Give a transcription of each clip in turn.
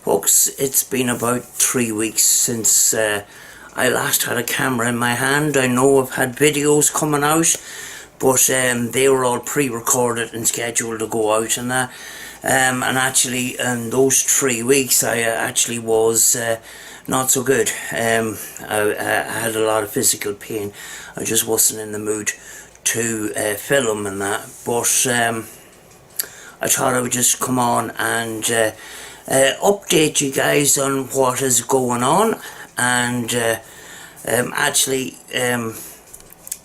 Folks, it's been about 3 weeks since I last had a camera in my hand. I know I've had videos coming out, but they were all pre-recorded and scheduled to go out and that. And actually in those 3 weeks I actually was not so good. I had a lot of physical pain. I just wasn't in the mood to film and that, but I thought I would just come on and update you guys on what is going on. And actually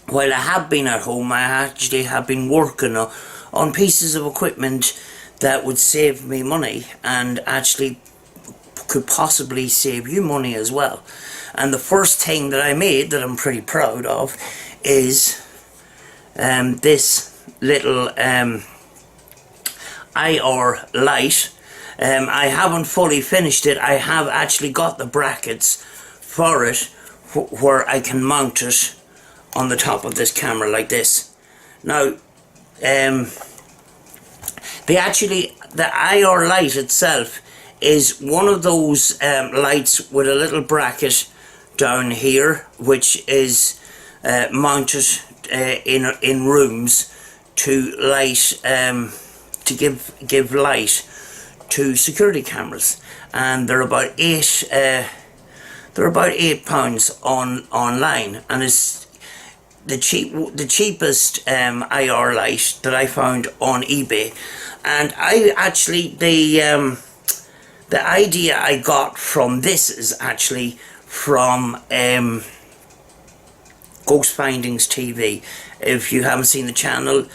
while I have been at home, I actually have been working on pieces of equipment that would save me money and actually could possibly save you money as well. And the first thing that I made that I'm pretty proud of is this little IR light. I haven't fully finished it. I have actually got the brackets for it where I can mount it on the top of this camera like this. Now the IR light itself is one of those lights with a little bracket down here, which is mounted in rooms to light to give light to security cameras, and they're about £8 online, and it's the cheapest IR light that I found on eBay. And I actually the idea I got from this is actually from Ghost Findings TV. If you haven't seen the channel,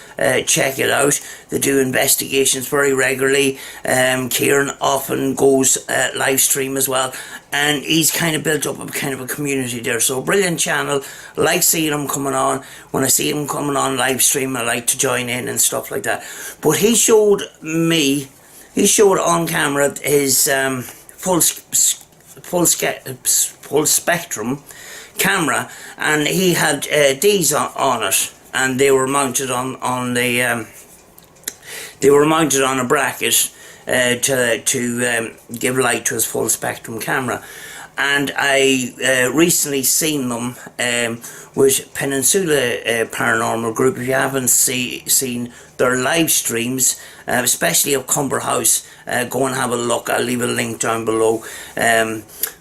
check it out. They do investigations very regularly. Kieran often goes live stream as well, and he's kind of built up a kind of a community there. So brilliant channel. I like seeing him coming on. When I see him coming on live stream, I like to join in and stuff like that. But he showed on camera his full spectrum camera, and he had these on it, and they were mounted on a bracket to give light to his full spectrum camera. And I recently seen them with Peninsula Paranormal Group. If you haven't seen their live streams, especially of Cumber House, go and have a look. I'll leave a link down below,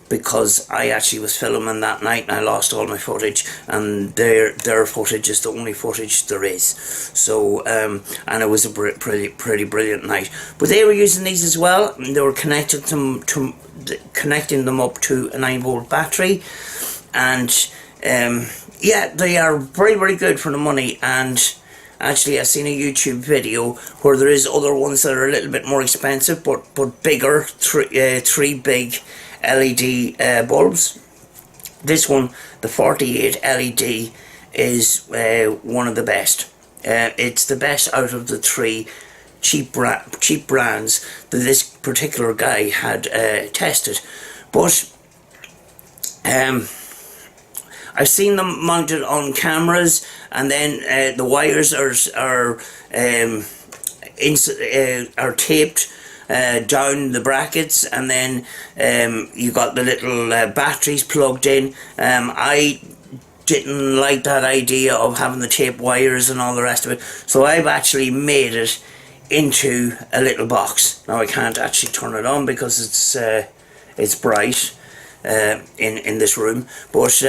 because I actually was filming that night and I lost all my footage, and their footage is the only footage there is. So and it was a pretty brilliant night. But they were using these as well, and they were connecting them up to a 9-volt battery, and yeah, they are very good for the money. And actually, I've seen a YouTube video where there is other ones that are a little bit more expensive, but bigger, three big LED bulbs. This one, the 48 LED, is one of the best. It's the best out of the three cheap brands that this particular guy had tested. But I've seen them mounted on cameras, and then the wires are taped down the brackets, and then you got the little batteries plugged in. I didn't like that idea of having the tape wires and all the rest of it, so I've actually made it into a little box. Now I can't actually turn it on because it's bright in this room, but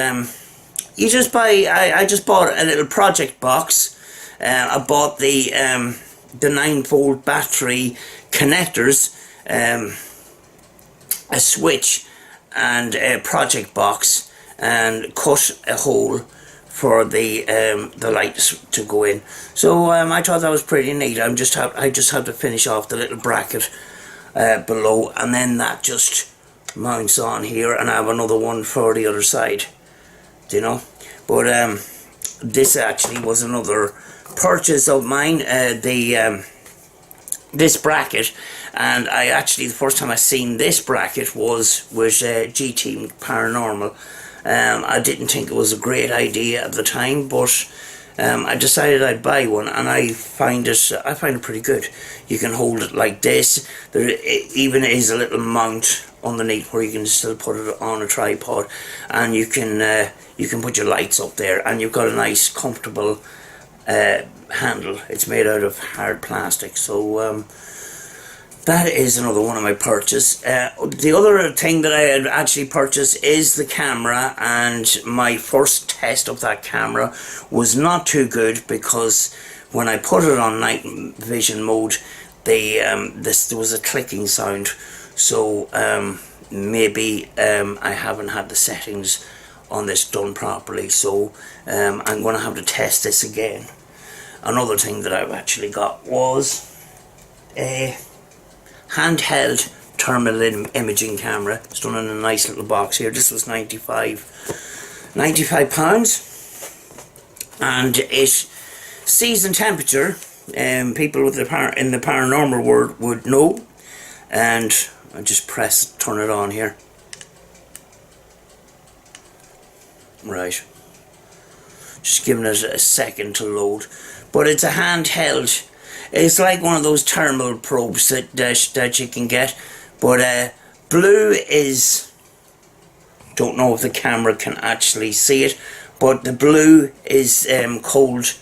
you just buy. I just bought a little project box. I bought the 9-volt battery connectors, a switch, and a project box, and cut a hole for the lights to go in. So I thought that was pretty neat. I just have to finish off the little bracket below, and then that just mounts on here, and I have another one for the other side, you know. But this actually was another purchase of mine, this bracket. And I actually, the first time I seen this bracket was GT Paranormal. I didn't think it was a great idea at the time, but I decided I'd buy one, and I find it pretty good. You can hold it like this. There even is a little mount underneath where you can still put it on a tripod, and you can put your lights up there, and you've got a nice comfortable handle. It's made out of hard plastic. So that is another one of my purchases. The other thing that I had actually purchased is the camera, and my first test of that camera was not too good, because when I put it on night vision mode, there was a clicking sound. So maybe I haven't had the settings on this done properly. So I'm going to have to test this again. Another thing that I've actually got was a handheld thermal imaging camera. It's done in a nice little box here. This was £95, and it sees in temperature. People with in the paranormal world would know. And I just turn it on here. Right, just giving it a second to load. But it's a handheld. It's like one of those thermal probes that you can get, but blue is, don't know if the camera can actually see it, but the blue is cold,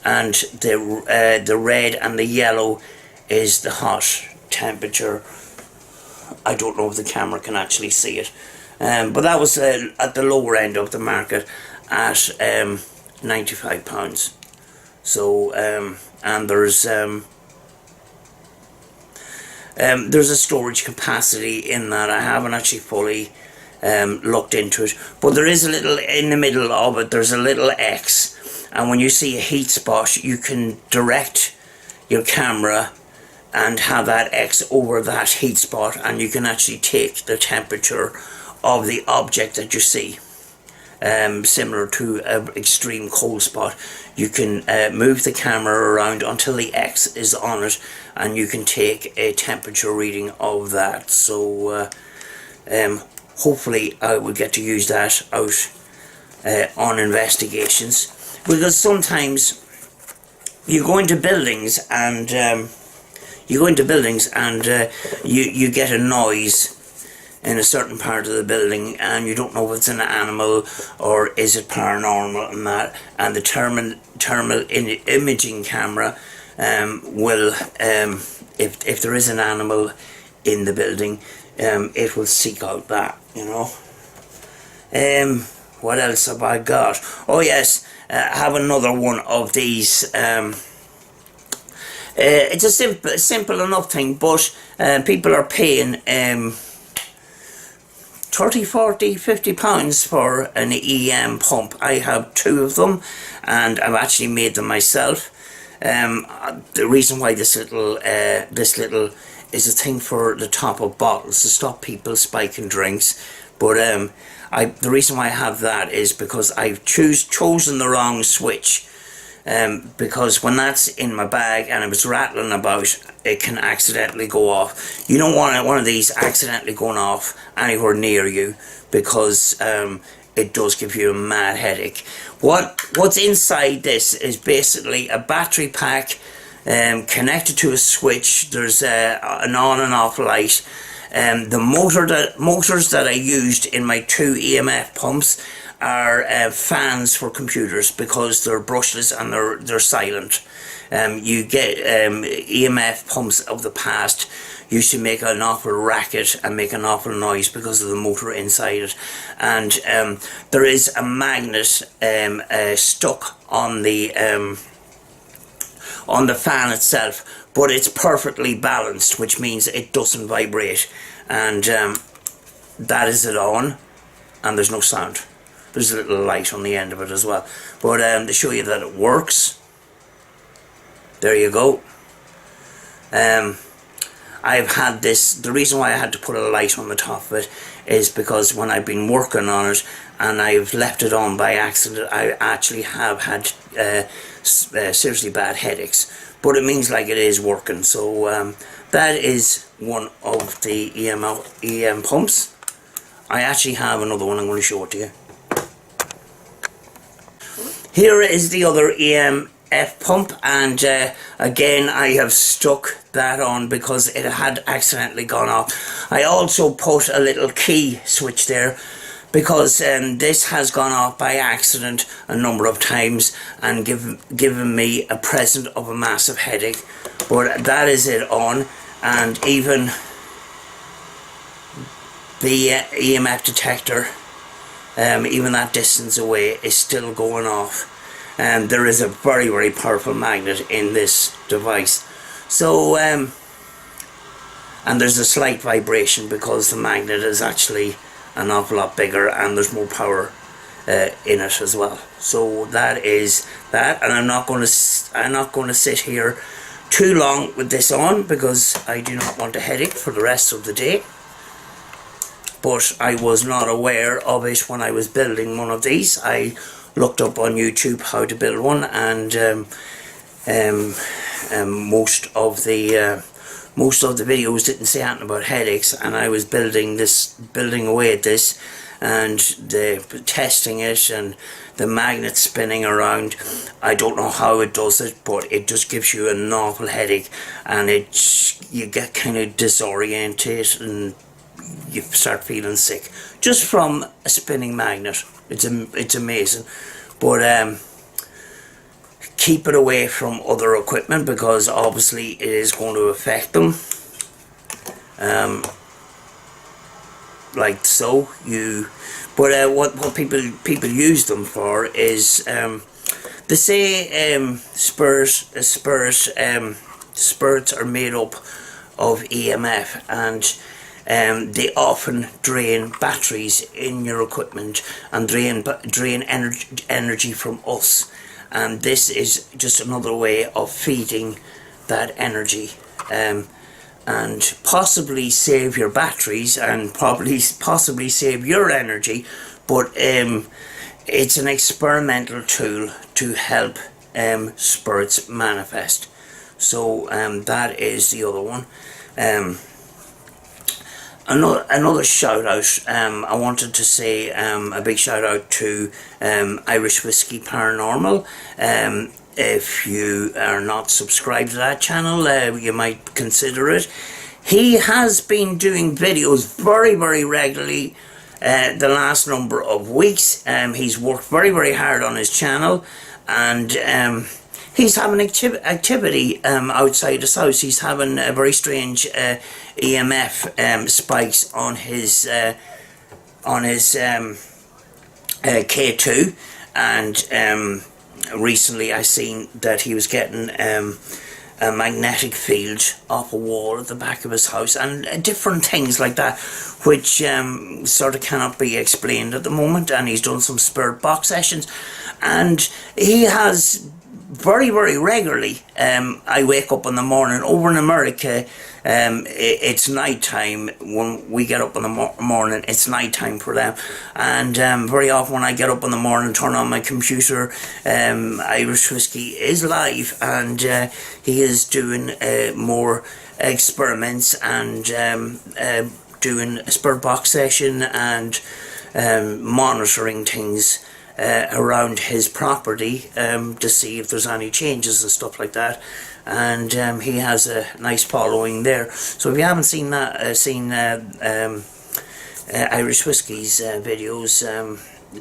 and the red and the yellow is the hot temperature. I don't know if the camera can actually see it, but that was at the lower end of the market at £95. So and there's a storage capacity in that. I haven't actually fully looked into it, but there is a little in the middle of it. There's a little X, and when you see a heat spot, you can direct your camera and have that X over that heat spot, and you can actually take the temperature of the object that you see. Similar to an extreme cold spot, you can move the camera around until the X is on it, and you can take a temperature reading of that. So hopefully I will get to use that out on investigations, because sometimes you go into buildings and you get a noise in a certain part of the building, and you don't know if it's an animal or is it paranormal and that, and the thermal imaging camera will, if there is an animal in the building, it will seek out that, you know. What else have I got? Oh yes, I have another one of these. It's a simple enough thing, but people are paying 30, 40, 50 pounds for an EM pump. I have two of them, and I've actually made them myself. The reason why this little is a thing for the top of bottles to stop people spiking drinks, but the reason why I have that is because I've chosen the wrong switch. Because when that's in my bag and it was rattling about, it can accidentally go off. You don't want one of these accidentally going off anywhere near you, because it does give you a mad headache. What's inside this is basically a battery pack connected to a switch. There's an on and off light. The motors that I used in my two EMF pumps are fans for computers, because they're brushless and they're silent. You get EMF pumps of the past used to make an awful racket and make an awful noise because of the motor inside it, and there is a magnet stuck on the fan itself, but it's perfectly balanced, which means it doesn't vibrate, and that is it on, and there's no sound. There's a little light on the end of it as well, but to show you that it works, there you go. I've had this, the reason why I had to put a light on the top of it is because when I've been working on it and I've left it on by accident, I actually have had seriously bad headaches, but it means like it is working. So that is one of the EM pumps. I actually have another one. I'm going to show it to you. Here is the other EM EMF pump, and again I have stuck that on because it had accidentally gone off. I also put a little key switch there because this has gone off by accident a number of times and given me a present of a massive headache. But that is it on, and even the EMF detector, even that distance away, is still going off. And there is a very, very powerful magnet in this device. So, and there's a slight vibration because the magnet is actually an awful lot bigger and there's more power in it as well. So that is that, and I'm not going to sit here too long with this on because I do not want a headache for the rest of the day. But I was not aware of it when I was building one of these. I looked up on YouTube how to build one, and most of the videos didn't say anything about headaches, and I was building away at this, and testing it, and the magnet spinning around. I don't know how it does it, but it just gives you an awful headache, and you get kind of disoriented and you start feeling sick just from a spinning magnet. It's amazing, but keep it away from other equipment because obviously it is going to affect them. Like so, but what people use them for is they say spurs are made up of EMF, and they often drain batteries in your equipment and drain energy from us, and this is just another way of feeding that energy, and possibly save your batteries and possibly save your energy. But it's an experimental tool to help spirits manifest. So that is the other one. Another shout out, I wanted to say a big shout out to Irish Whiskey Paranormal. If you are not subscribed to that channel, you might consider it. He has been doing videos very, very regularly the last number of weeks. He's worked very, very hard on his channel, and he's having activity outside his house. He's having a very strange EMF spikes on his K2, and recently I seen that he was getting a magnetic field off a wall at the back of his house, and different things like that, which sort of cannot be explained at the moment. And he's done some Spur Box sessions, and he has very, very regularly, I wake up in the morning. Over in America, it's night time. When we get up in the morning, it's night time for them, and very often when I get up in the morning, turn on my computer, Irish Whiskey is live, and he is doing more experiments, and doing a Spur Box session, and monitoring things around his property to see if there's any changes and stuff like that. And he has a nice following there. So if you haven't seen that, Irish Whiskey's videos,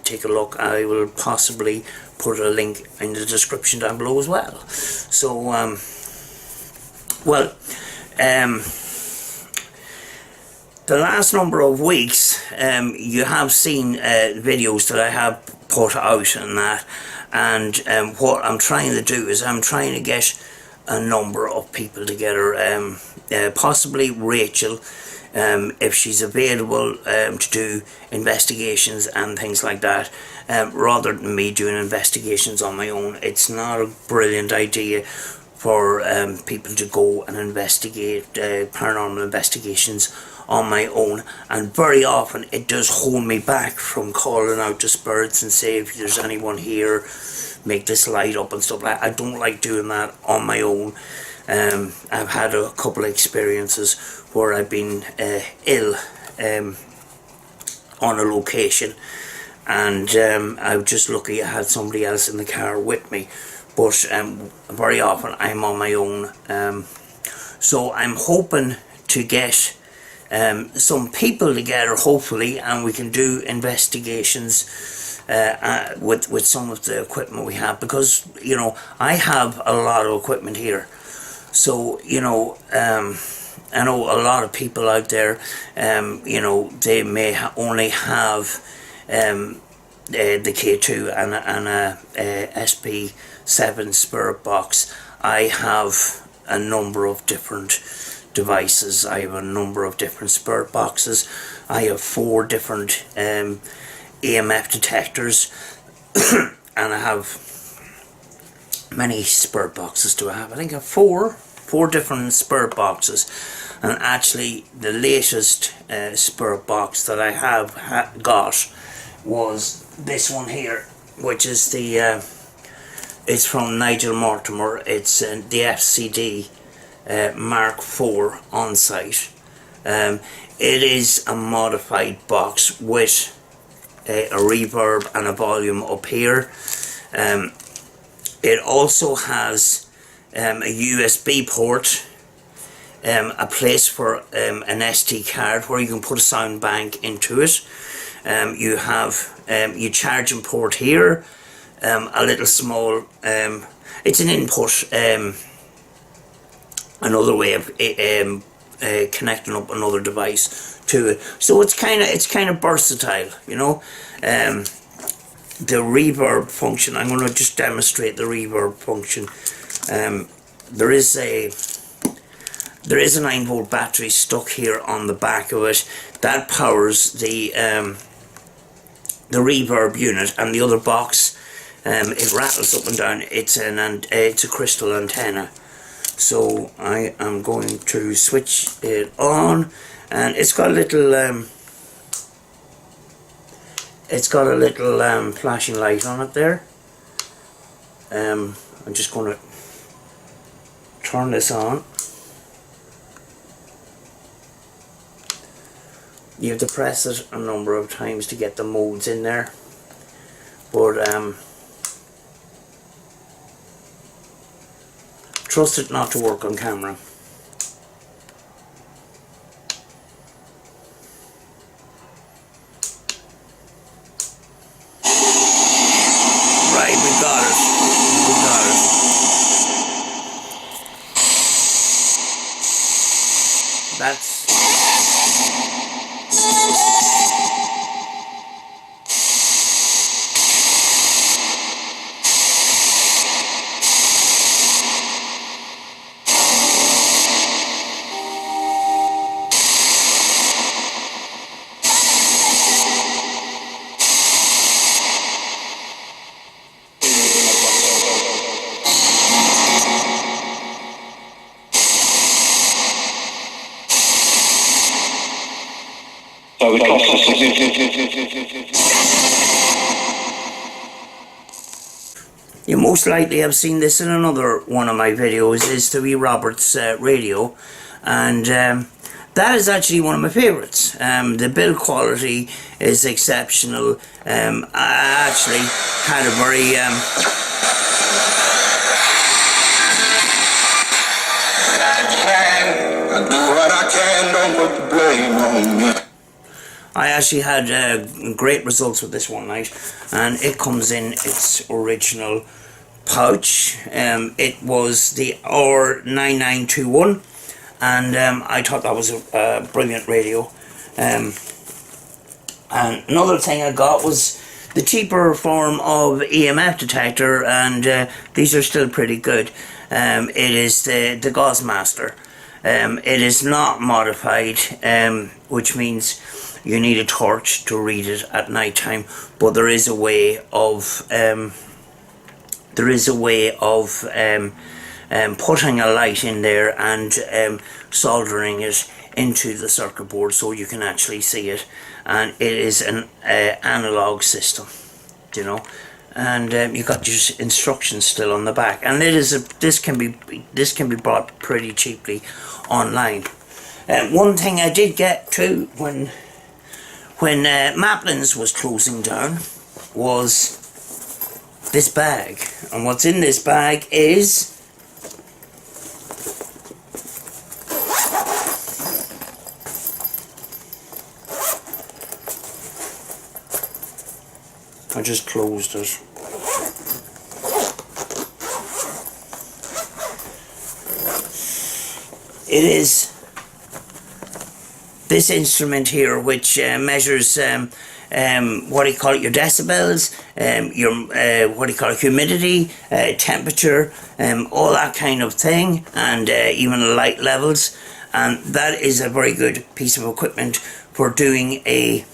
take a look. I will possibly put a link in the description down below as well. So the last number of weeks, you have seen videos that I have put out and that, and what I'm trying to do is I'm trying to get a number of people together, possibly Rachel, if she's available to do investigations and things like that, rather than me doing investigations on my own. It's not a brilliant idea for people to go and investigate paranormal investigations on my own, and very often it does hold me back from calling out to spirits and say, if there's anyone here, make this light up and stuff like that. I don't like doing that on my own. I've had a couple of experiences where I've been ill on a location, and I was just lucky I had somebody else in the car with me. but very often I'm on my own. So I'm hoping to get some people together, hopefully, and we can do investigations with some of the equipment we have, because you know I have a lot of equipment here. So you know, I know a lot of people out there, you know, they may only have the K2 and a SP7 Spur Box. I have a number of different devices. I have a number of different Spur Boxes. I have 4 different EMF detectors and I have many Spur Boxes. Do I have? I think I have 4 different Spur Boxes, and actually the latest Spur Box that I have got was this one here, which is the it's from Nigel Mortimer. It's the FCD Mark IV on site. It is a modified box with a reverb and a volume up here. It also has a USB port, a place for an SD card where you can put a sound bank into it. You have your charging port here, a little small, it's an input, another way of connecting up another device to it. So it's kind of versatile, you know. The reverb function, I'm going to just demonstrate the reverb function. There is a 9-volt battery stuck here on the back of it that powers the reverb unit, and the other box, it rattles up and down. It's a crystal antenna. So I am going to switch it on, and it's got a little flashing light on it there. I'm just going to turn this on. You have to press it a number of times to get the modes in there, but trust it not to work on camera. Right, we got it. That's you most likely have seen this in another one of my videos, is the wee Roberts radio, and that is actually one of my favourites. The build quality is exceptional. I actually had a very I actually had great results with this one night, and it comes in its original pouch. It was the R9921, and I thought that was a brilliant radio. And another thing I got was the cheaper form of EMF detector, and these are still pretty good. It is the Gauss Master. It is not modified, which means you need a torch to read it at night time, but there is a way of putting a light in there and soldering it into the circuit board so you can actually see it, and it is an analog system, you know, and you got your instructions still on the back, and this can be bought pretty cheaply online. One thing I did get too when Mapple Inn's was closing down was this bag. And what's in this bag is I just closed it. It is this instrument here, which measures what do you call it, your decibels, your what do you call it, humidity, temperature, all that kind of thing, and even light levels. And that is a very good piece of equipment for doing an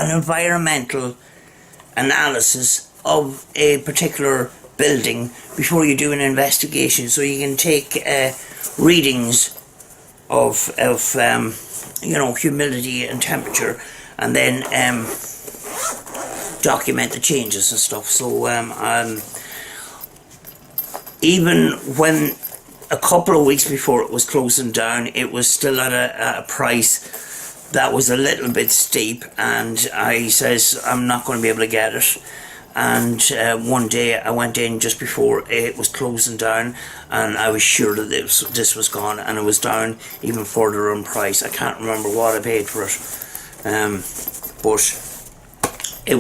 environmental analysis of a particular building before you do an investigation. So you can take readings of you know, humidity and temperature, and then document the changes and stuff. So even when a couple of weeks before it was closing down, it was still at a price that was a little bit steep, and I says I'm not going to be able to get it. And one day I went in just before it was closing down, and I was sure that this was gone, and it was down even further in price. I can't remember what I paid for it, but it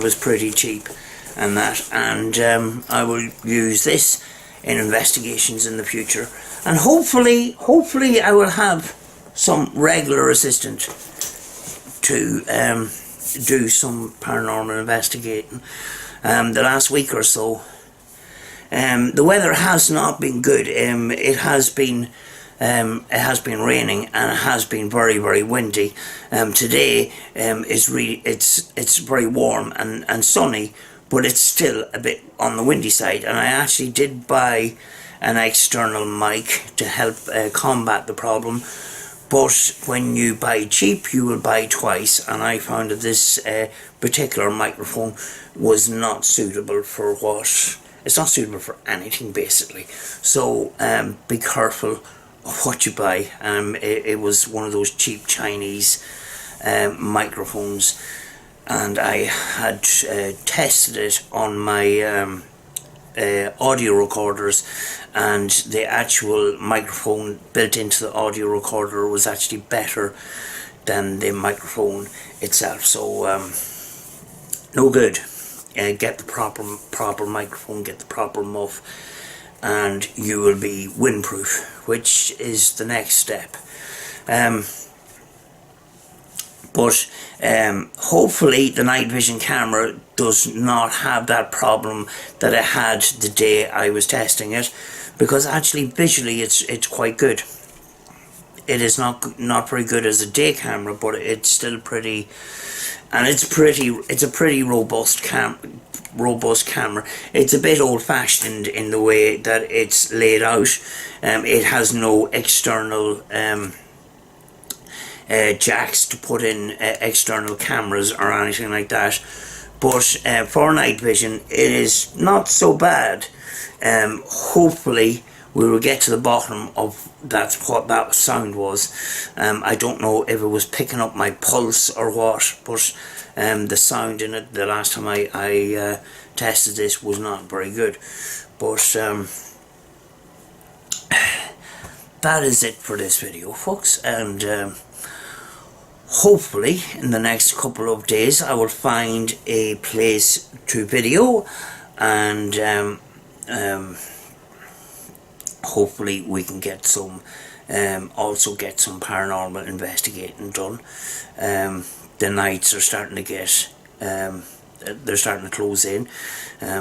was pretty cheap and that. And I will use this in investigations in the future, and hopefully I will have some regular assistant to do some paranormal investigating. The last week or so, the weather has not been good. It has been raining, and it has been very, very windy. Today it's very warm and sunny, but it's still a bit on the windy side. And I actually did buy an external mic to help combat the problem. But when you buy cheap, you will buy twice, and I found that this particular microphone was not suitable for it's not suitable for anything, basically. So be careful of what you buy. It was one of those cheap Chinese microphones, and I had tested it on my audio recorders, and the actual microphone built into the audio recorder was actually better than the microphone itself. So no good. Get the proper microphone, get the proper muff, and you will be windproof, which is the next step. But hopefully the night vision camera does not have that problem that it had the day I was testing it, because actually visually it's quite good. It is not very good as a day camera, but it's still pretty, and it's a pretty robust camera. It's a bit old-fashioned in the way that it's laid out. It has no external jacks to put in external cameras or anything like that, but for night vision it is not so bad. Hopefully we will get to the bottom of what that sound was. I don't know if it was picking up my pulse or what, but the sound in it the last time I tested this was not very good. But that is it for this video, folks, and hopefully in the next couple of days I will find a place to video, and hopefully we can get some also get some paranormal investigating done. The nights are starting to get they're starting to close in,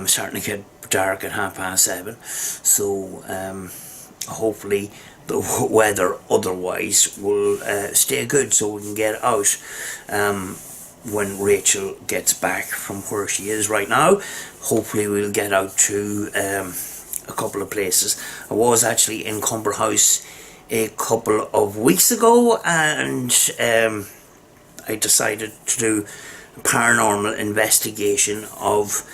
starting to get dark at 7:30, so hopefully the weather otherwise will stay good, so we can get out when Rachel gets back from where she is right now. Hopefully we'll get out to a couple of places. I was actually in Cumber House a couple of weeks ago, and I decided to do a paranormal investigation of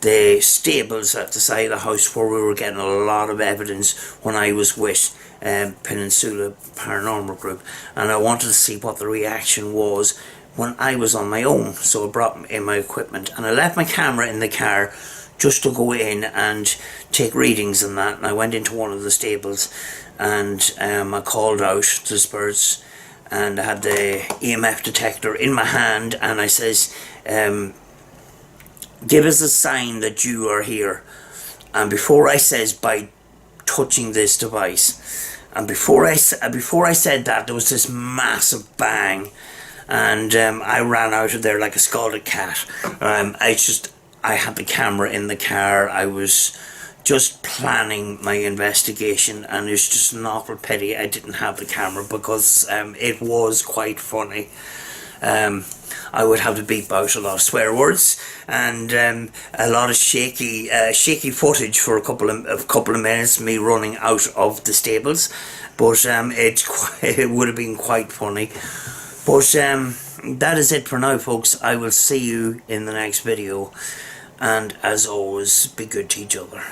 the stables at the side of the house, where we were getting a lot of evidence when I was with Peninsula Paranormal Group, and I wanted to see what the reaction was when I was on my own. So I brought in my equipment, and I left my camera in the car just to go in and take readings and that. And I went into one of the stables, and I called out to the spirits, and I had the EMF detector in my hand, and I says, give us a sign that you are here. And before I says, by touching this device, and before I said that, there was this massive bang, and I ran out of there like a scalded cat. I had the camera in the car. I was just planning my investigation, and it's just an awful pity I didn't have the camera, because it was quite funny. I would have to beep out a lot of swear words and a lot of shaky footage for a couple of minutes, me running out of the stables, but it would have been quite funny. But that is it for now, folks. I will see you in the next video, and as always, be good to each other.